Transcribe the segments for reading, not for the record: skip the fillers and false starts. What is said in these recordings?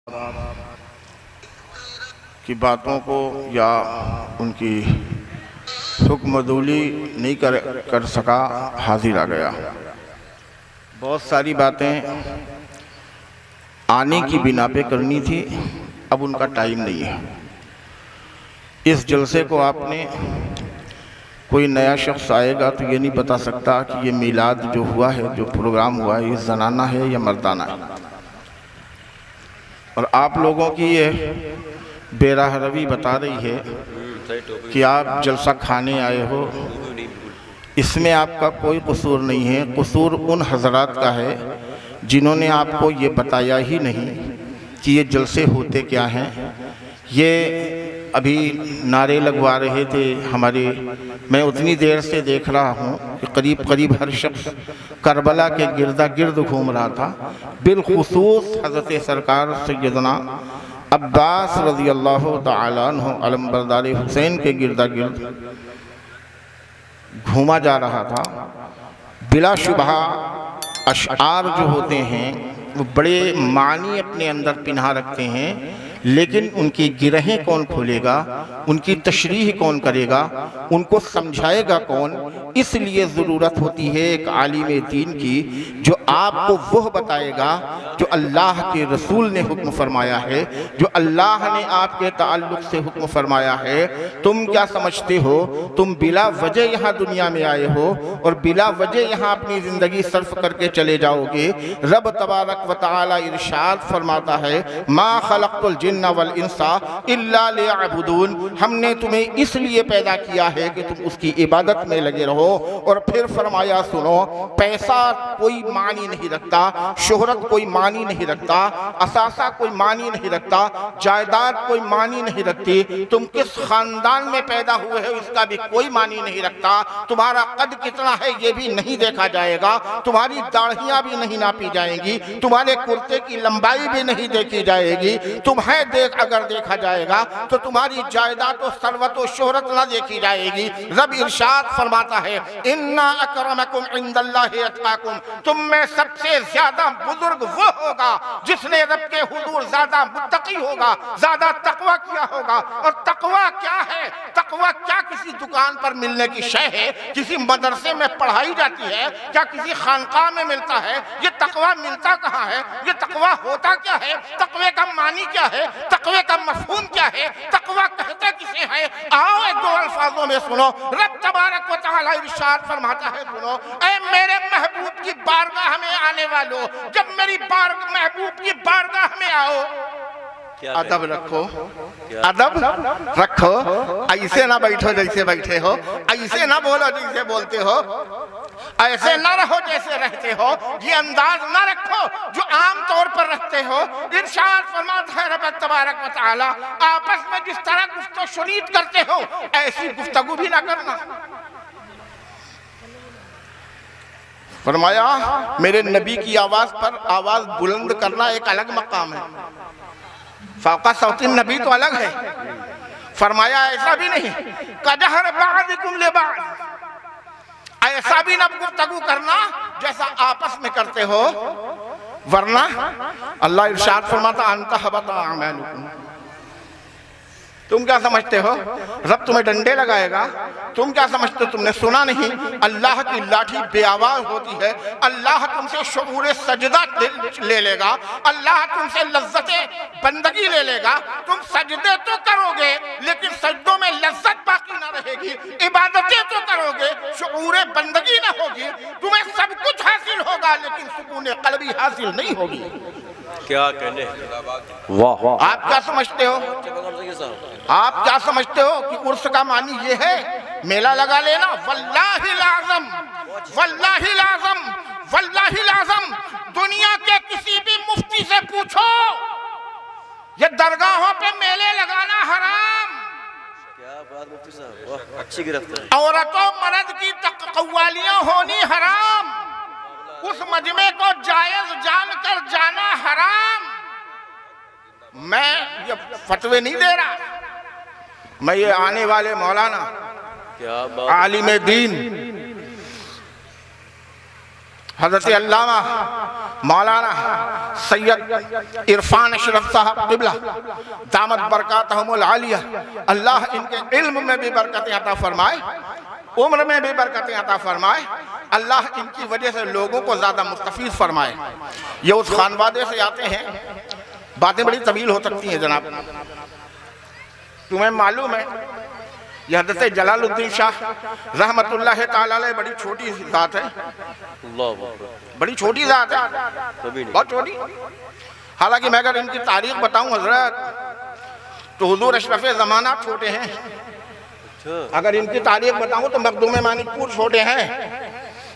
की बातों को या उनकी हुक्मदूली नहीं कर सका, हाजिर आ गया। बहुत सारी बातें आने की बिना पे करनी थी, अब उनका टाइम नहीं है। इस जलसे को आपने, कोई नया शख्स आएगा तो ये नहीं बता सकता कि ये मिलाद जो हुआ है, जो प्रोग्राम हुआ है, ये जनाना है या मर्दाना है। और आप लोगों की ये बेराहरवी बता रही है कि आप जलसा खाने आए हो, इसमें आपका कोई कसूर नहीं है। कसूर उन हजरात का है जिन्होंने आपको ये बताया ही नहीं कि ये जलसे होते क्या हैं। ये अभी नारे लगवा रहे थे हमारे, मैं उतनी देर से देख रहा हूँ कि करीब करीब हर शख्स करबला के गिरदा गिर्द घूम रहा था। बिलखुसूस हज़रत सरकार सैयदना अब्बास रज़ी अल्लाह तआला अन्हु अलमबरदार हुसैन के गिरदा गिर्द घूमा जा रहा था। बिलाशुबहा अशआर जो होते हैं वो बड़े मानी अपने अंदर पिन्हा रखते हैं, लेकिन उनकी गिरहें कौन खोलेगा, उनकी तशरीह कौन करेगा, उनको समझाएगा कौन। इसलिए ज़रूरत होती है एक आलिम दीन की, जो आपको वह बताएगा जो अल्लाह के रसूल ने हुक्म फरमाया है, जो अल्लाह ने आपके ताल्लुक़ से हुक्म फरमाया है। तुम क्या समझते हो, तुम बिला वजह यहाँ दुनिया में आए हो और बिला वजह यहाँ अपनी ज़िंदगी सर्फ करके चले जाओगे। रब तबारक व तआला इरशाद फरमाता है, मा खलक़तुल जिन्ना वल इंसा इल्ला लियअबुदून, हमने तुम्हें इसलिए पैदा किया है कि तुम उसकी इबादत में लगे रहो। और फिर फरमाया, सुनो, पैसा कोई मानी नहीं रखता, शोहरत कोई मानी नहीं रखता, असासा कोई मानी नहीं रखता, जायदाद कोई मानी नहीं रखती, तुम किस खानदान में पैदा हुए हो इसका भी कोई मानी नहीं रखता, तुम्हारा कद कितना है ये भी नहीं देखा जाएगा, तुम्हारी दाढ़ियां भी नहीं नापी जाएंगी, तुम्हारे कुर्ते की लंबाई भी नहीं देखी जाएगी, तुम्हें अगर देखा जाएगा तो तुम्हारी जायदाद और सरवत और शोहरत ना देखी जाएगी। रब इरशाद फरमाता है, इन्ना अकरमकुम इंदल्लाहि अत्काकुम, तुम में सबसे ज्यादा बुजुर्ग वो होगा जिसने रब के हुजूर ज्यादा मुत्तकी होगा, ज्यादा तकवा किया होगा। और तकवा क्या है? तकवा क्या किसी दुकान पर मिलने की शय है? किसी मदरसे में पढ़ाई जाती है? क्या किसी खानकाह में मिलता है? ये तकवा मिलता कहाँ है? ये तकवा होता क्या है? तकवे का मानी क्या है? तकवे का मफहूम क्या है? तकवा कहते किसे है? आओ एक दो अल्फाजों में सुनो। रब तबारक व तआला इरशाद फरमाता है, सुनो, ऐ मेरे महबूब की बारगाह में आने वालों, जब मेरी महबूब की बारगाह में आओ, अदब रखो, अदब रखो, ऐसे ना बैठो जैसे बैठे हो, ऐसे ना बोलो जैसे बोलते हो, ऐसे ना रहो जैसे रहते हो, ये अंदाज ना रखो जो आम तौर पर रखते हो। इरशाद फरमाता है रब तबारक व तआला, आपस में जिस तरह गुफ्तगू शुनीत करते हो ऐसी गुफ्तगू भी ना करना। फरमाया, मेरे नबी की आवाज पर आवाज बुलंद करना एक अलग मकाम है, फ़ौक़ा सौती नबी तो अलग है। फरमाया ऐसा भी नहीं, कजहर बादिकुम लिबाद, ऐसा भी ना गुफ्तगू करना जैसा आपस में करते हो, वरना अल्लाह इरशाद फरमाता, अंता हबता अमालुकुम, तुम क्या समझते हो रब तुम्हें डंडे लगाएगा? तुम क्या समझते हो, तुमने सुना नहीं? अल्लाह की लाठी बेआवाज होती है। अल्लाह तुमसे शऊर सजदा ले लेगा, अल्लाह तुमसे लज्जते बंदगी ले लेगा। तुम सजदे तो करोगे लेकिन सजदों में लज्जत बाकी ना रहेगी, इबादतें तो करोगे, शऊर बंदगी ना होगी, तुम्हें सब कुछ हासिल होगा लेकिन सुकून क़ल्बी हासिल नहीं होगी। क्या कहने, वाह। आप क्या समझते हो? आप क्या समझते हो कि उर्स का मानी ये है मेला लगा लेना? वल्लाहिल आज़म, वल्लाहिल आज़म, वल्लाहिल आज़म, दुनिया के किसी भी मुफ्ती से पूछो, ये दरगाहों पे मेले लगाना हराम। क्या बात मुफ्ती साहब, वाह, अच्छी गिरफ्तारी। औरतों मर्द की कव्वालियां होनी हराम, उस मजमे को जायज जानकर जाना हराम। मैं ये फतवे नहीं दे रहा, मैं ये आने वाले मौलाना, क्या बात, आलिम दीन हज़रत अल्लामा मौलाना सैयद इरफान अशरफ साहब क़िबला दामत बरकातहुमुल आलिया, अल्लाह इनके इल्म में भी बरकतें अता फरमाए, उम्र में भी बरकतें अता फरमाए, अल्लाह इनकी वजह से लोगों को ज़्यादा मुस्तफ़ीद फरमाए। ये उस खानवादे से आते हैं, बातें बड़ी तवील हो सकती हैं जनाब। तुम्हें मालूम है यह हज़रत जलालुद्दीन शाह रहमतुल्लाह ताला अलैह बड़ी छोटी ज़ात है, बड़ी छोटी ज़ात है, बहुत छोटी। हालांकि मैं अगर इनकी तारीख बताऊं हजरत तो हुजूर अशरफ ज़माना छोटे हैं, अगर इनकी तारीख बताऊं तो मखदूम मानिकपुर छोटे हैं,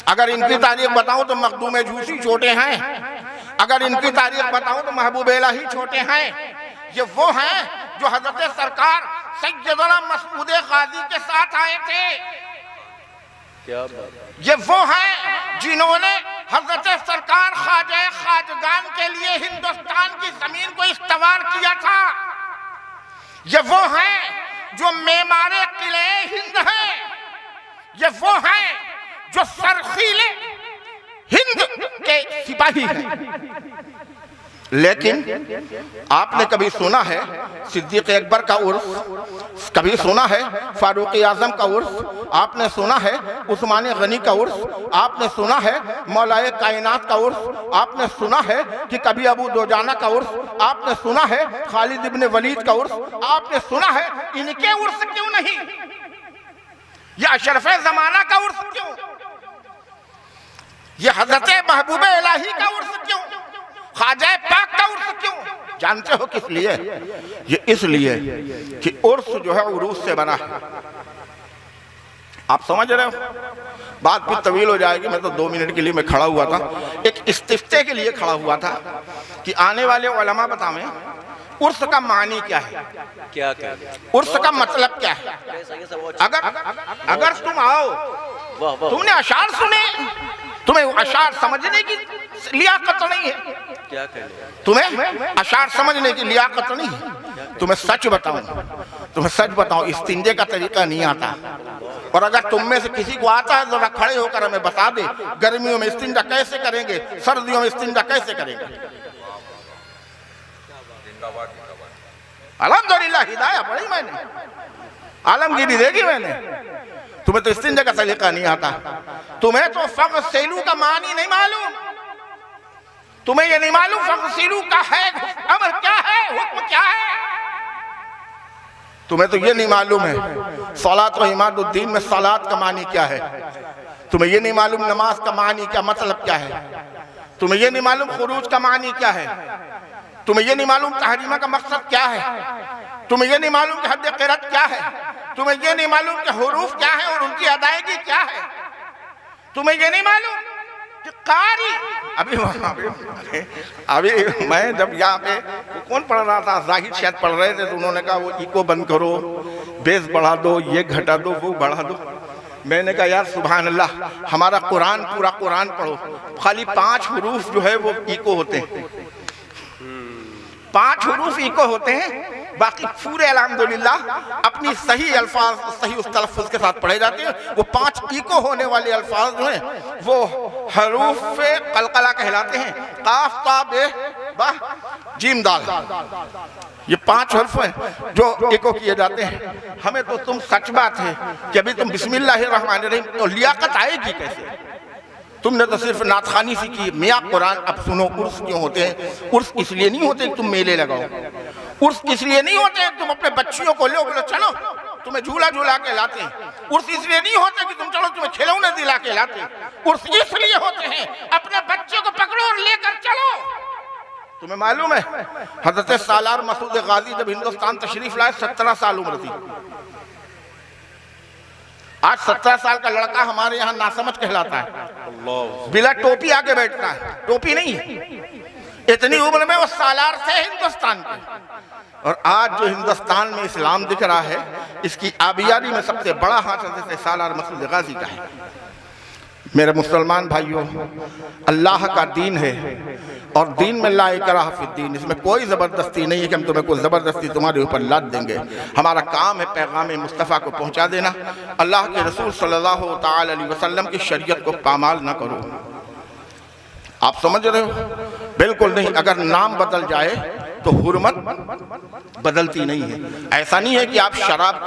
अगर इनकी तारीख बताऊं तो मखदूम झूसी छोटे हैं, अगर इनकी तारीख बताऊं तो महबूब इलाही छोटे हैं। ये वो हैं जो हजरत सरकार सैयदना मसूद गाजी के साथ आए थे। क्या बात। ये वो हैं जिन्होंने हजरत सरकार ख्वाजा खाजगान के लिए हिंदुस्तान की जमीन को इस्तवार किया था। ये वो हैं जो मेमारे किले हिंद हैं। ये वो हैं जो सरखीले हिंद के सिपाही हैं। लेकिन आपने कभी सुना है सिद्दीक़ अकबर का उर्स, कभी सुना है फारूक आज़म का उर्स, आपने सुना है उस्मान गनी का उर्स, आपने सुना है मौलाए कायनात का उर्स, आपने सुना है कि कभी अबू दुजाना का उर्स, आपने सुना है खालिद इब्न वलीद का उर्स, आपने सुना है इनके उर्स क्यों नहीं? ये अशरफ ज़माना का उर्स क्यों? ये हज़रत महबूब इलाही का उर्स क्यों? ख्वाजा पाक का उर्स क्यों? जानते हो किस लिए? ये इसलिए कि उर्स जो है उरूस से बना है। आप समझ रहे हो? बात भी तवील हो जाएगी, मैं तो 2 मिनट के लिए मैं खड़ा हुआ था, एक इस्तिफ्ते के लिए खड़ा हुआ था कि आने वाले उलमा बतावें उर्स का मानी क्या है, क्या उर्स का मतलब क्या है। अगर तुम आओ, तुमने अशार सुने, तुम्हें अशार समझने की लियाकत नहीं है, क्या करें? तुम्हें अशार समझने की लियाकत नहीं है। तुम्हें सच बताऊं इस्तिंजे का तरीका नहीं आता। और अगर तुम में से किसी को आता है जरा खड़े होकर हमें बता दे, गर्मियों में इस्तिंजा कैसे करेंगे, सर्दियों में इस्तिंजा कैसे करेंगे। अल्हम्दुलिल्लाह हिदायत पढ़ी मैंने, आलमगीरी देखी मैंने। तुम्हें तो इस्तिंजा का तरीका नहीं आता, तुम्हें तो फग़सिलू का मानी नहीं मालूम, तुम्हें ये नहीं मालूम फग़सिलू का है अमर क्या है, हुक्म क्या है। तुम्हें तो ये नहीं मालूम है सलात व इमादुद्दीन में सलात का मानी क्या है। तुम्हें ये नहीं मालूम नमाज का मानी क्या मतलब क्या है। तुम्हें ये नहीं मालूम खुरूज का मानी क्या है। तुम्हें ये नहीं मालूम तहरीमा का मकसद क्या है। तुम्हें ये नहीं मालूम कि हद क़िरात क्या है। तुम्हें ये नहीं मालूम कि हुरूफ क्या है और उनकी अदायगी क्या है। तुम्हें ये नहीं मालूम कि कारी अभी मैं जब यहाँ पे कौन पढ़ रहा था, जाहिद शायद पढ़ रहे थे, तो उन्होंने कहा वो इको बंद करो, बेस बढ़ा दो, ये घटा दो, वो बढ़ा दो। मैंने कहा यार सुभान अल्लाह, हमारा कुरान पूरा कुरान पढ़ो, खाली 5 हुरूफ जो है वो इको होते हैं, 5 हुरूफ इको होते हैं, बाकी पूरे अल्हम्दुलिल्लाह अपनी सही अल्फाज सही उस तलफ़्फ़ुज़ के साथ पढ़े जाते हैं। वो 5 इको होने वाले अल्फाज जो हैं वो हरूफ कलकला कहलाते हैं। काफ ता बे बा जीम दाल, ये 5 हर्फ हैं जो इको किए जाते हैं। हमें तो तुम सच बात है कि अभी तुम बिस्मिल्लाहिर्रहमानिर्रहीम तो लियाकत आएगी कैसे। तुमने तो सिर्फ नातखानी सीखी, मियाँ कुरान। अब सुनो, उर्स क्यों होते हैं? उर्स इसलिए नहीं होते कि तुम मेले लगाओ, उर्स इसलिए नहीं होते कि तुम अपने बच्चियों को लो, बोलो चलो तुम्हें झूला झूला के लाते हैं। उर्स इसलिए नहीं होते कि तुम चलो तुम्हें खिलौने दिला के लाते हैं। उर्स इसलिए होते हैं अपने बच्चों को पकड़ो और लेकर चलो। तुम्हें मालूम है हजरत सालार मसूद गाजी जब हिंदुस्तान तशरीफ लाए 17 साल उम्र थी। आज 17 साल का लड़का हमारे यहाँ नासमझ कहलाता है, बिला टोपी आके बैठता है, टोपी नहीं है। इतनी उम्र में वो सालार थे हिंदुस्तान के। और आज जो हिंदुस्तान में इस्लाम दिख रहा है, इसकी आबियारी में सबसे बड़ा हाथ हज़रत सालार मसूद गाजी का है। मेरे मुसलमान भाइयों, अल्लाह का दीन है और दीन में ला इकराह फिद्दीन, इसमें कोई ज़बरदस्ती नहीं है कि हम तुम्हें कोई ज़बरदस्ती तुम्हारे ऊपर लाद देंगे। हमारा काम है पैगाम मुस्तफ़ा को पहुँचा देना। अल्लाह के रसूल सल्लल्लाहु तआला अलैहि वसल्लम की शरीयत को पामाल न करो। आप समझ रहे हो? बिल्कुल नहीं। अगर नाम बदल जाए तो हुर्मत बदलती नहीं है। ऐसा नहीं है कि आप शराब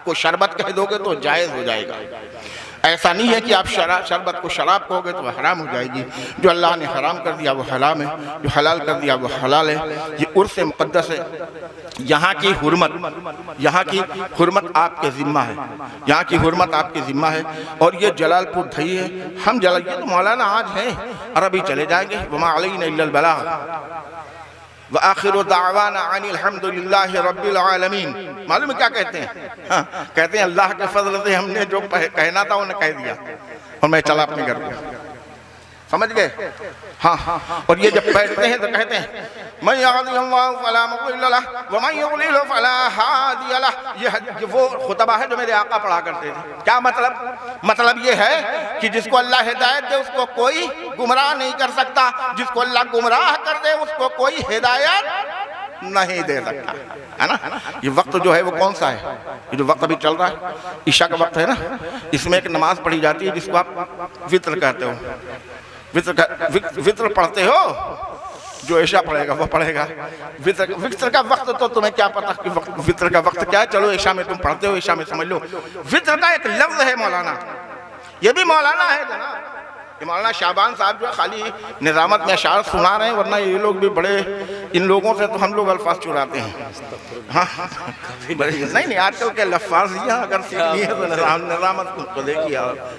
को शरबत कह दोगे तो जायज़ हो जाएगा। ऐसा नहीं है कि आप शरबत को शराब कहोगे तो हराम हो जाएगी। जो अल्लाह ने हराम कर दिया वो हराम है, जो हलाल कर दिया वो हलाल है। ये उर्स मुक़द्दस है। यहाँ की हुर्मत आपके ज़िम्मा है, यहाँ की हुर्मत आपके ज़िम्मा है। और ये जलालपुर धई है, हम ये तो मौलाना आज हैं, अरबी चले जाएंगे। वमा अलैना इल्लल बलाग व आखिरु दावाना अनिल हम्दुलिल्लाहि रब्बिल आलमीन। मालूम है क्या कहते हैं? हाँ, कहते हैं अल्लाह के फजल से हमने जो कहना था उन्हें कह दिया और मैं चला अपने घर पे। समझ गए? हाँ। और ये जब बैठते हैं तो कहते हैं मैं फला मुज़िल्ल लहु व मन युज़लिल फला हादिय लहु। ये वो खुतबा है जो मेरे आका पढ़ा करते थे। क्या मतलब ये है कि जिसको अल्लाह हिदायत दे उसको कोई गुमराह नहीं कर सकता, जिसको अल्लाह गुमराह कर दे उसको कोई हिदायत नहीं दे सकता, है ना। ये वक्त जो है वो कौन सा है? ये जो वक्त अभी चल रहा है ईशा का वक्त है ना, इसमें एक नमाज पढ़ी जाती है जिसको आप वित्र कहते हो। वित्र पढ़ते हो, जो ऐशा पढ़ेगा वो पढ़ेगा। वित्र का वक्त तो तुम्हें क्या पता कि वित्र का वक्त क्या है? चलो ऐशा में तुम पढ़ते हो, ऐशा में समझ लो। वित्र का एक लफ्ज है मौलाना, ये भी मौलाना है जनाब। ये मौलाना शाबान साहब जो खाली निज़ामत में अशार सुना रहे हैं, वरना ये लोग भी बड़े, इन लोगों से तो हम लोग अल्फाज चुराते हैं। हाँ नहीं आजकल के लफ्ज़ियाँ अगर सीखनी है तो निज़ामत को देखिए,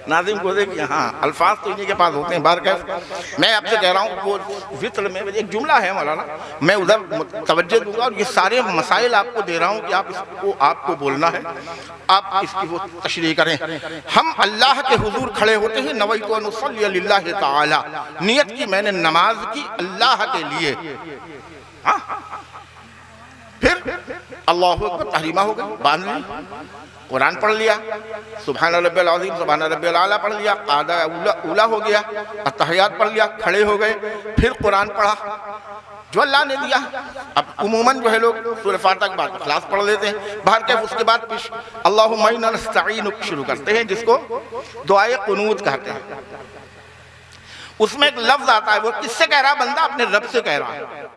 नाज़िम को देखिए। हाँ, अल्फाज तो इन्हीं के पास होते हैं। बार कैसे मैं आपसे कह रहा हूँ, वो वित्र में एक जुमला है मौलाना, मैं उधर तवज्जो दूंगा और ये सारे मसाइल आपको दे रहा हूँ कि आप इसको आपको बोलना है, आप इसकी वो तशरीह करें। हम अल्लाह के हुजूर खड़े होते हैं, नवैतु अन उसल्ली लिल्लाहि ताला, नियत की मैंने नमाज की अल्लाह के लिए। हाँ, फिर अल्लाहु अकबर तहरीमा हो गई, बांध ली, कुरान पढ़ लिया, सुभान रब्बिल अज़ीम सुभान रब्बिल आला पढ़ लिया, क़ादा उला हो गया, अत्तहियात पढ़ लिया, खड़े हो गए, फिर कुरान पढ़ा जो अल्लाह ने दिया। अब उमूमन जो है लोग सूरह फातिहा के बाद इखलास पढ़ लेते हैं, बाहर के उसके बाद अल्लाहुम्मा इन्ना नस्तईनुक शुरू करते हैं, जिसको दुआए कुनूत कहते हैं। उसमें एक लफ्ज आता है, वो किससे कह रहा है? बंदा अपने रब से कह रहा है।